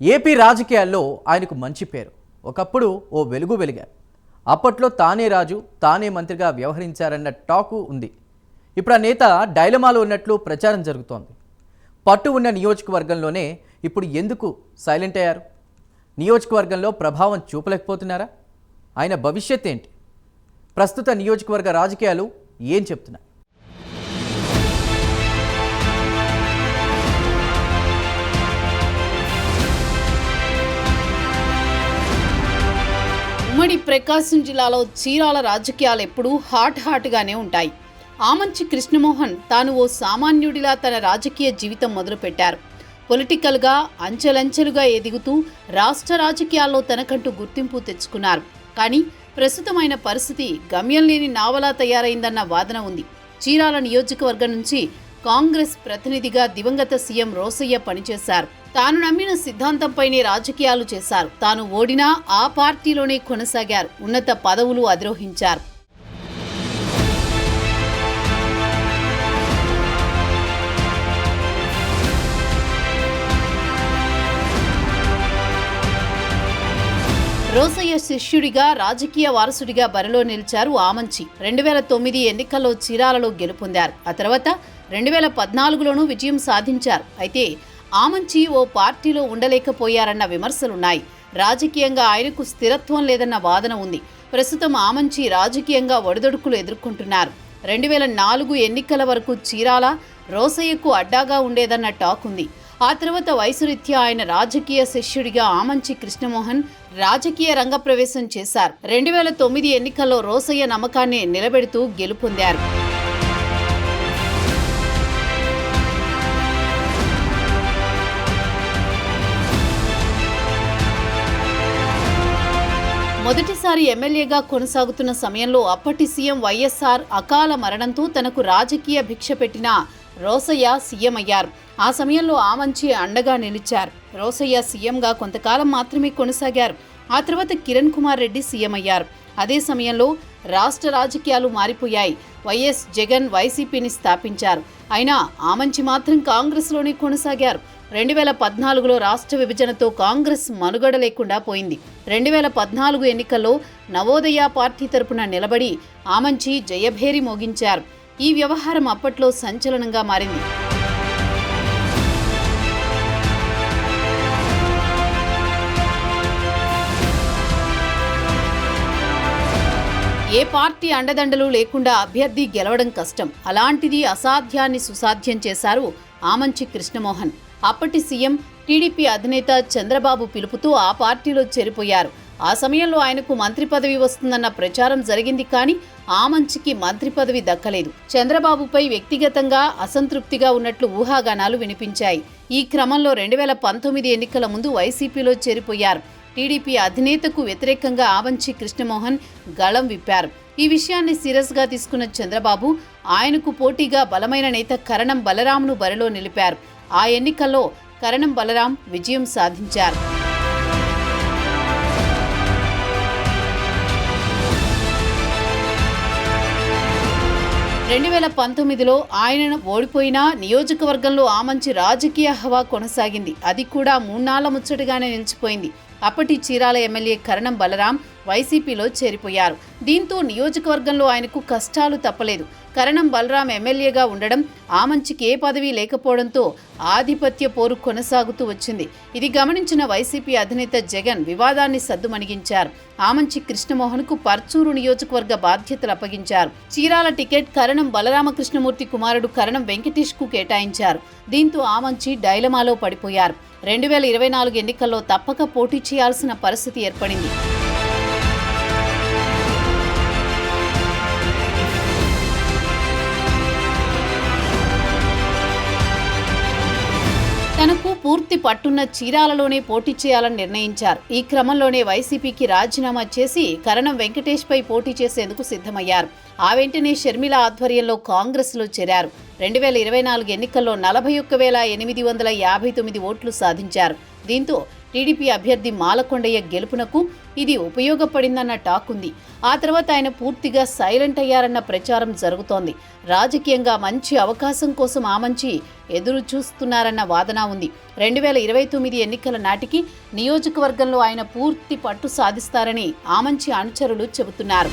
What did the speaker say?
AP రాజకీయాల్లో ఆయనకు మంచి పేరు. ఒకప్పుడు ఓ వెలుగు వెలిగారు. అప్పట్లో తానే రాజు, తానే మంత్రిగా వ్యవహరించారన్న టాకు ఉంది. ఇప్పుడు ఆ నేత డైలమాలో ఉన్నట్లు ప్రచారం జరుగుతోంది. పట్టు ఉన్న నియోజకవర్గంలోనే ఇప్పుడు ఎందుకు సైలెంట్ అయ్యారు? నియోజకవర్గంలో ప్రభావం చూపలేకపోతున్నారా? ఆయన భవిష్యత్ ఏంటి? ప్రస్తుత నియోజకవర్గ రాజకీయాలు ఏం చెప్తున్నాయి? ఉమ్మడి ప్రకాశం జిల్లాలో చీరాల రాజకీయాలు ఎప్పుడూ హాట్గానే ఉంటాయి. ఆమంచి కృష్ణమోహన్ తాను ఓ సామాన్యుడిలా తన రాజకీయ జీవితం మొదలుపెట్టారు. పొలిటికల్గా అంచెలంచెలుగా ఎదుగుతూ రాష్ట్ర రాజకీయాల్లో తనకంటూ గుర్తింపు తెచ్చుకున్నారు. కానీ ప్రస్తుతమైన పరిస్థితి గమ్యం లేని నావలా తయారైందన్న వాదన ఉంది. చీరాల నియోజకవర్గం నుంచి కాంగ్రెస్ ప్రతినిధిగా దివంగత సీఎం రోసయ్య పనిచేశారు. తాను నమ్మిన సిద్ధాంతంపైనే రాజకీయాలు చేశారు. తాను ఓడినా ఆ పార్టీలోనే కొనసాగారు. ఉన్నత పదవులు అధిరోహించారు. రోసయ్య శిష్యుడిగా రాజకీయ వారసుడిగా బరిలో నిలిచారు ఆమంచి. 2009 ఎన్నికల్లో చీరాలలో గెలుపొందారు. ఆ తర్వాత 2014లోనూ విజయం సాధించారు. అయితే ఆమంచి ఓ పార్టీలో ఉండలేకపోయారన్న విమర్శలున్నాయి. రాజకీయంగా ఆయనకు స్థిరత్వం లేదన్న వాదన ఉంది. ప్రస్తుతం ఆమంచి రాజకీయంగా ఒడిదొడుకులు ఎదుర్కొంటున్నారు. 2004 ఎన్నికల వరకు చీరాల రోసయ్యకు అడ్డాగా ఉండేదన్న టాక్ ఉంది. ఆ తర్వాత వయసురీత్యా ఆయన రాజకీయ శిష్యుడిగా ఆమంచి కృష్ణమోహన్ రాజకీయ రంగప్రవేశం చేశారు. 2009 ఎన్నికల్లో రోసయ్య నమ్మకాన్ని నిలబెడుతూ గెలుపొందారు. మొదటిసారి ఎమ్మెల్యేగా కొనసాగుతున్న సమయంలో అప్పటి సీఎం వైఎస్ఆర్ అకాల మరణంతో తనకు రాజకీయ భిక్ష పెట్టిన రోసయ్య సీఎం అయ్యారు. ఆ సమయంలో ఆమంచి అండగా నిలిచారు. రోసయ్య సీఎంగా కొంతకాలం మాత్రమే కొనసాగారు. ఆ తర్వాత కిరణ్ కుమార్ రెడ్డి సీఎం అయ్యారు. అదే సమయంలో రాష్ట్ర రాజకీయాలు మారిపోయాయి. వైఎస్ జగన్ వైసీపీని స్థాపించారు. అయినా ఆమంచి మాత్రం కాంగ్రెస్లోనే కొనసాగారు. 2014లో రాష్ట్ర విభజనతో కాంగ్రెస్ మనుగడ లేకుండా పోయింది. 2014 ఎన్నికల్లో నవోదయ పార్టీ తరపున నిలబడి ఆమంచి జయభేరి మోగించారు. ఈ వ్యవహారం అప్పట్లో సంచలనంగా మారింది. ఏ పార్టీ అండదండలు లేకుండా అభ్యర్థి గెలవడం కష్టం. అలాంటిది అసాధ్యాన్ని సుసాధ్యం చేశారు ఆమంచి కృష్ణమోహన్. అప్పటి సీఎం టీడీపీ అధినేత చంద్రబాబు పిలుపుతో ఆ పార్టీలో చేరిపోయారు. ఆ సమయంలో ఆయనకు మంత్రి పదవి వస్తుందన్న ప్రచారం జరిగింది. కానీ ఆమంచికి మంత్రి పదవి దక్కలేదు. చంద్రబాబుపై వ్యక్తిగతంగా అసంతృప్తిగా ఉన్నట్లు ఊహాగానాలు వినిపించాయి. ఈ క్రమంలో 2019 ఎన్నికల ముందు వైసీపీలో చేరిపోయారు. టీడీపీ అధినేతకు వ్యతిరేకంగా ఆమంచి కృష్ణమోహన్ గళం విప్పారు. ఈ విషయాన్ని సీరియస్గా తీసుకున్న చంద్రబాబు ఆయనకు పోటీగా బలమైన నేత కరణం బలరాంను బరిలో నిలిపారు. ఆ ఎన్నికల్లో కరణం బలరాం విజయం సాధించారు. రెండు 2019లో ఆయన ఓడిపోయినా నియోజకవర్గంలో ఆమంచి రాజకీయ హవా కొనసాగింది. అది కూడా 3 నాళ్ల ముచ్చటగానే నిలిచిపోయింది. అప్పటి చీరాల ఎమ్మెల్యే కరణం బలరాం వైసీపీలో చేరిపోయారు. దీంతో నియోజకవర్గంలో ఆయనకు కష్టాలు తప్పలేదు. కరణం బలరాం ఎమ్మెల్యేగా ఉండడం, ఆమంచికి ఏ పదవి లేకపోవడంతో ఆధిపత్య పోరు కొనసాగుతూ వచ్చింది. ఇది గమనించిన వైసీపీ అధినేత జగన్ వివాదాన్ని సద్దుమణిగించారు. ఆమంచి కృష్ణమోహన్కు పర్చూరు నియోజకవర్గ బాధ్యతలు అప్పగించారు. చీరాల టికెట్ కరణం బలరామకృష్ణమూర్తి కుమారుడు కరణం వెంకటేష్కు కేటాయించారు. దీంతో ఆమంచి డైలమాలో పడిపోయారు. 2024 ఎన్నికల్లో తప్పక పోటీ చేయాల్సిన పరిస్థితి ఏర్పడింది. తనకు పూర్తి పట్టున్న చీరాలలోనే పోటీ చేయాలని నిర్ణయించారు. ఈ క్రమంలోనే వైసీపీకి రాజీనామా చేసి కరణం వెంకటేష్పై పోటీ చేసేందుకు సిద్ధమయ్యారు. ఆ వెంటనే షర్మిల ఆధ్వర్యంలో కాంగ్రెస్లో చేరారు. 2024 ఎన్నికల్లో 41,859 ఓట్లు సాధించారు. దీంతో టీడీపీ అభ్యర్థి మాలకొండయ్య గెలుపునకు ఇది ఉపయోగపడిందన్న టాక్ ఉంది. ఆ తర్వాత ఆయన పూర్తిగా సైలెంట్ అయ్యారన్న ప్రచారం జరుగుతోంది. రాజకీయంగా మంచి అవకాశం కోసం ఆమంచి ఎదురు చూస్తున్నారన్న వాదన ఉంది. 2029 ఎన్నికల నాటికి నియోజకవర్గంలో ఆయన పూర్తి పట్టు సాధిస్తారని ఆమంచి అనుచరులు చెబుతున్నారు.